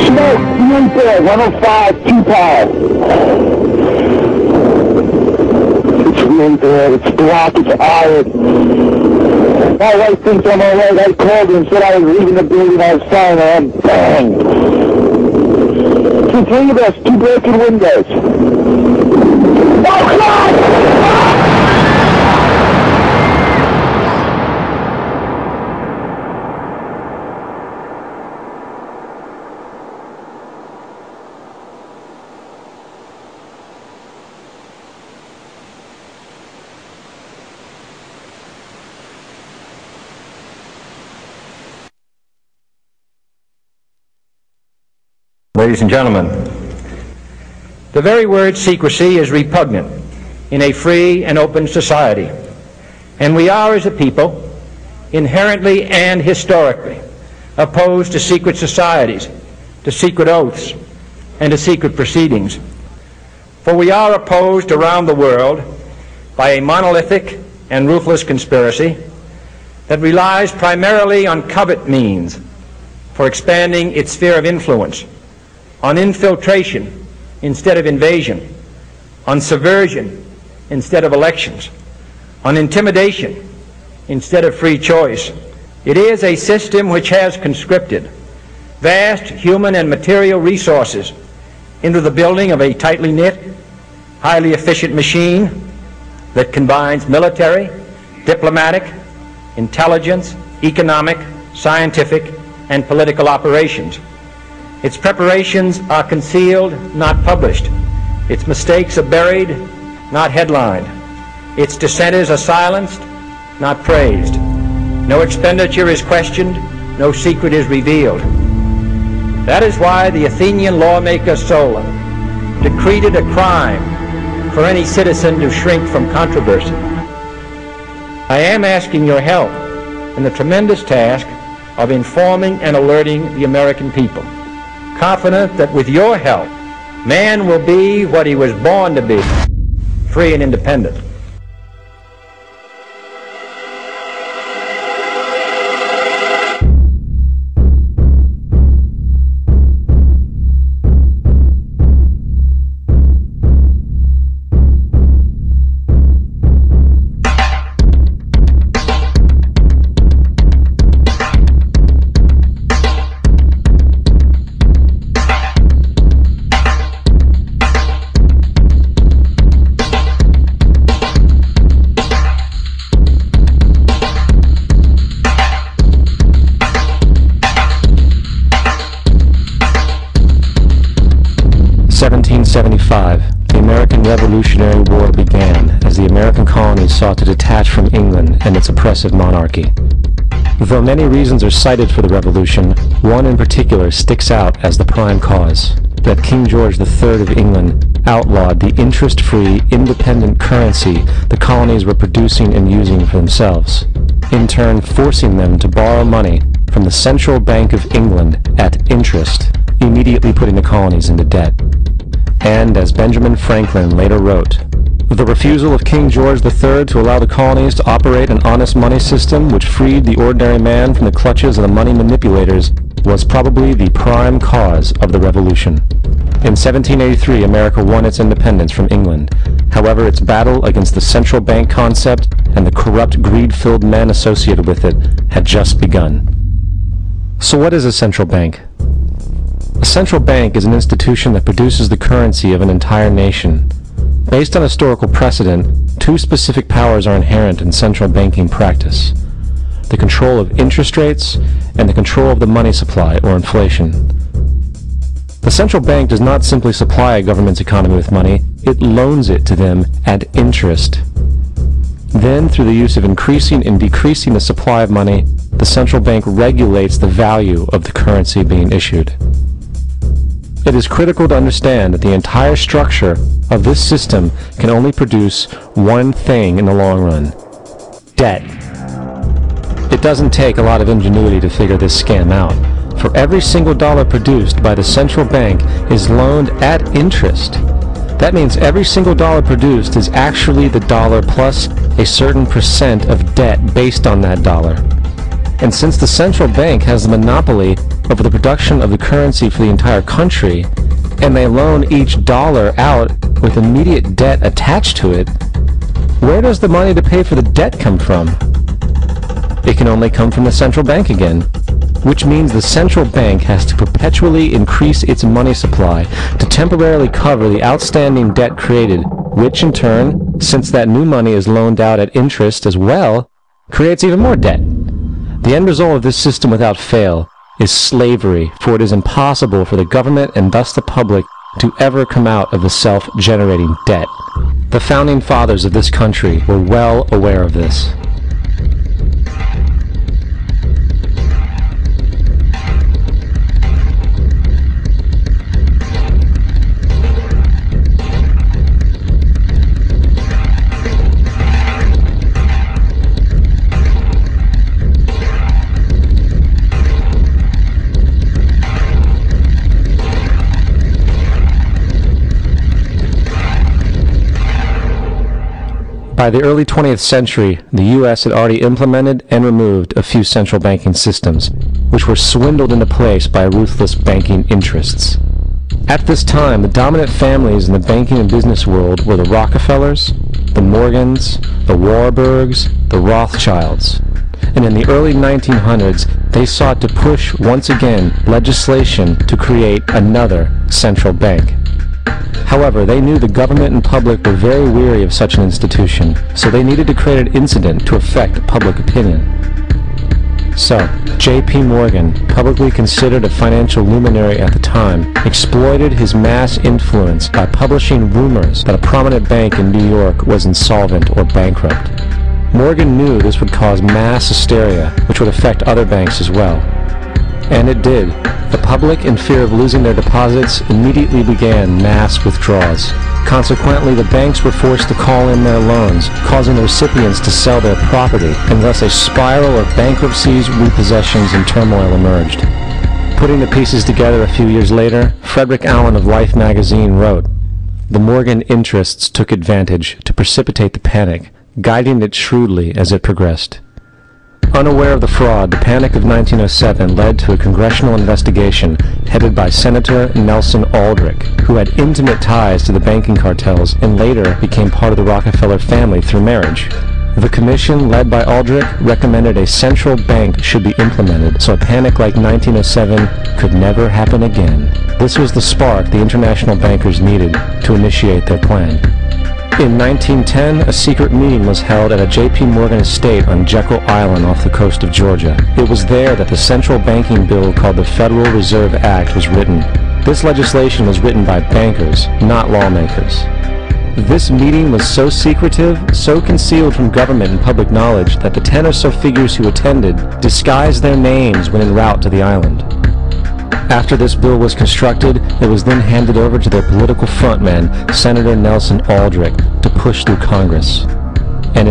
Smoke, right there, 105, 2 pounds. It's really there, it's black, it's iron. My wife thinks I'm alright. I called her and said I was leaving the building, I was fine, and bang. The 3 of us, 2 broken windows. Oh, God! Ladies and gentlemen, the very word secrecy is repugnant in a free and open society, and we are, as a people, inherently and historically opposed to secret societies, to secret oaths, and to secret proceedings. For we are opposed around the world by a monolithic and ruthless conspiracy that relies primarily on covert means for expanding its sphere of influence, on infiltration instead of invasion, on subversion instead of elections, on intimidation instead of free choice. It is a system which has conscripted vast human and material resources into the building of a tightly knit, highly efficient machine that combines military, diplomatic, intelligence, economic, scientific, and political operations. Its preparations are concealed, not published. Its mistakes are buried, not headlined. Its dissenters are silenced, not praised. No expenditure is questioned, no secret is revealed. That is why the Athenian lawmaker Solon decreed it a crime for any citizen to shrink from controversy. I am asking your help in the tremendous task of informing and alerting the American people, confident that with your help, man will be what he was born to be, free and independent. The American Revolutionary War began as the American colonies sought to detach from England and its oppressive monarchy. Though many reasons are cited for the revolution, one in particular sticks out as the prime cause: that King George III of England outlawed the interest-free, independent currency the colonies were producing and using for themselves, in turn forcing them to borrow money from the Central Bank of England at interest, immediately putting the colonies into debt. And, as Benjamin Franklin later wrote, the refusal of King George III to allow the colonies to operate an honest money system which freed the ordinary man from the clutches of the money manipulators was probably the prime cause of the revolution. In 1783, America won its independence from England. However, its battle against the central bank concept and the corrupt, greed-filled men associated with it had just begun. So what is a central bank? A central bank is an institution that produces the currency of an entire nation. Based on historical precedent, two specific powers are inherent in central banking practice: the control of interest rates and the control of the money supply, or inflation. The central bank does not simply supply a government's economy with money, it loans it to them at interest. Then, through the use of increasing and decreasing the supply of money, the central bank regulates the value of the currency being issued. It is critical to understand that the entire structure of this system can only produce one thing in the long run: debt. It doesn't take a lot of ingenuity to figure this scam out. For every single dollar produced by the central bank is loaned at interest. That means every single dollar produced is actually the dollar plus a certain percent of debt based on that dollar. And since the central bank has the monopoly over the production of the currency for the entire country, and they loan each dollar out with immediate debt attached to it, where does the money to pay for the debt come from? It can only come from the central bank again, which means the central bank has to perpetually increase its money supply to temporarily cover the outstanding debt created, which in turn, since that new money is loaned out at interest as well, creates even more debt. The end result of this system without fail is slavery, for it is impossible for the government and thus the public to ever come out of the self-generating debt. The founding fathers of this country were well aware of this. By the early 20th century, the U.S. had already implemented and removed a few central banking systems, which were swindled into place by ruthless banking interests. At this time, the dominant families in the banking and business world were the Rockefellers, the Morgans, the Warburgs, the Rothschilds. And in the early 1900s, they sought to push once again legislation to create another central bank. However, they knew the government and public were very weary of such an institution, so they needed to create an incident to affect public opinion. So, J.P. Morgan, publicly considered a financial luminary at the time, exploited his mass influence by publishing rumors that a prominent bank in New York was insolvent or bankrupt. Morgan knew this would cause mass hysteria, which would affect other banks as well. And it did. The public, in fear of losing their deposits, immediately began mass withdrawals. Consequently, the banks were forced to call in their loans, causing the recipients to sell their property, and thus a spiral of bankruptcies, repossessions, and turmoil emerged. Putting the pieces together a few years later, Frederick Allen of Life magazine wrote, "The Morgan interests took advantage to precipitate the panic, guiding it shrewdly as it progressed." Unaware of the fraud, the Panic of 1907 led to a congressional investigation headed by Senator Nelson Aldrich, who had intimate ties to the banking cartels and later became part of the Rockefeller family through marriage. The commission, led by Aldrich, recommended a central bank should be implemented so a panic like 1907 could never happen again. This was the spark the international bankers needed to initiate their plan. In 1910, a secret meeting was held at a J.P. Morgan estate on Jekyll Island off the coast of Georgia. It was there that the central banking bill called the Federal Reserve Act was written. This legislation was written by bankers, not lawmakers. This meeting was so secretive, so concealed from government and public knowledge that the 10 or so figures who attended disguised their names when en route to the island. After this bill was constructed, it was then handed over to their political frontman, Senator Nelson Aldrich, to push through Congress.